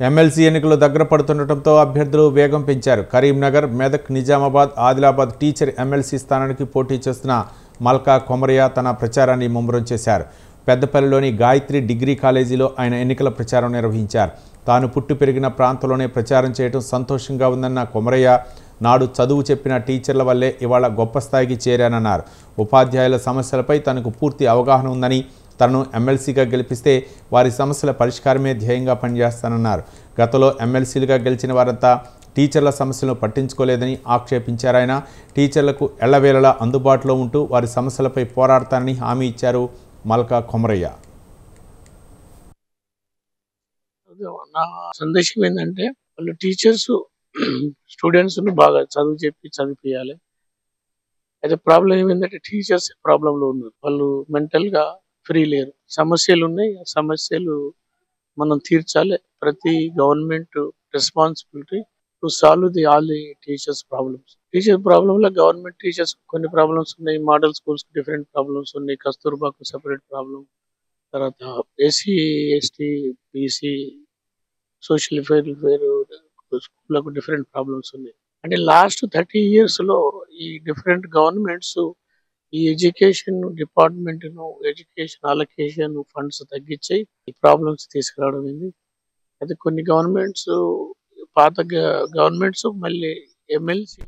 MLC ఎన్నికలు దగ్గర పడుతుండటంతో అభ్యర్థులు వేగం పెంచారు. కరీంనగర్, మెదక్, నిజామాబాద్, ఆదిలాబాద్ టీచర్ ఎమ్మెల్సీ స్థానానికి పోటీ చేస్తున్న మల్కా కొమరయ్య తన ప్రచారాన్ని ముమ్మరం చేశారు. పెద్దపల్లిలోని గాయత్రి డిగ్రీ కాలేజీలో ఆయన ఎన్నికల ప్రచారం నిర్వహించారు. తాను పుట్టి పెరిగిన ప్రాంతంలోనే ప్రచారం చేయడం సంతోషంగా ఉందన్న కొమరయ్య, నాడు చదువు చెప్పిన టీచర్ల వల్లే ఇవాళ గొప్ప స్థాయికి చేరానన్నారు. ఉపాధ్యాయుల సమస్యలపై తనకు పూర్తి అవగాహన ఉందని, తనను ఎమ్మెల్సీగా గెలిపిస్తే వారి సమస్యల పరిష్కారమే ధ్యేయంగా పనిచేస్తానన్నారు. గతంలో ఎమ్మెల్సీలుగా గెలిచిన వారంతా టీచర్ల సమస్యలను పట్టించుకోలేదని ఆక్షేపించారాయన. టీచర్లకు ఎళ్లవేళలా అందుబాటులో ఉంటూ వారి సమస్యలపై పోరాడతానని హామీ ఇచ్చారు మల్కా కొమరయ్య. నా సందేశం ఏంటంటే, వాళ్ళు టీచర్స్ స్టూడెంట్స్ బాగా చదువు చెప్పి చదివిపియాలి. అయితే ప్రాబ్లం ఏమైందంటే, టీచర్స్ ప్రాబ్లంలో ఉన్నారు. వాళ్ళు మెంటల్ గా ఫ్రీ లేరు. సమస్యలు ఉన్నాయి, ఆ సమస్యలు మనం తీర్చాలి. ప్రతి government responsibility to solve all the teachers problems. Teacher problem లో గవర్నమెంట్ టీచర్స్ కొన్ని ప్రాబ్లమ్స్ ఉన్నాయి, మోడల్ స్కూల్స్ డిఫరెంట్ ప్రాబ్లమ్స్ ఉన్నాయి, కస్తూర్బాకు సెపరేట్ ప్రాబ్లం, తర్వాత SC ST BC social welfare స్కూళ్ళకు డిఫరెంట్ ప్రాబ్లమ్స్ ఉన్నాయి. అంటే లాస్ట్ 30 years లో ఈ డిఫరెంట్ గవర్నమెంట్స్ ఈ ఎడ్యుకేషన్ డిపార్ట్మెంట్ ను, ఎడ్యుకేషన్ అలొకేషన్ ఫండ్స్ తగ్గించి ఈ ప్రాబ్లమ్స్ తీసుకురావడం అయింది. అయితే కొన్ని గవర్నమెంట్స్, పాత గవర్నమెంట్స్ మళ్ళీ ఎమ్మెల్సీ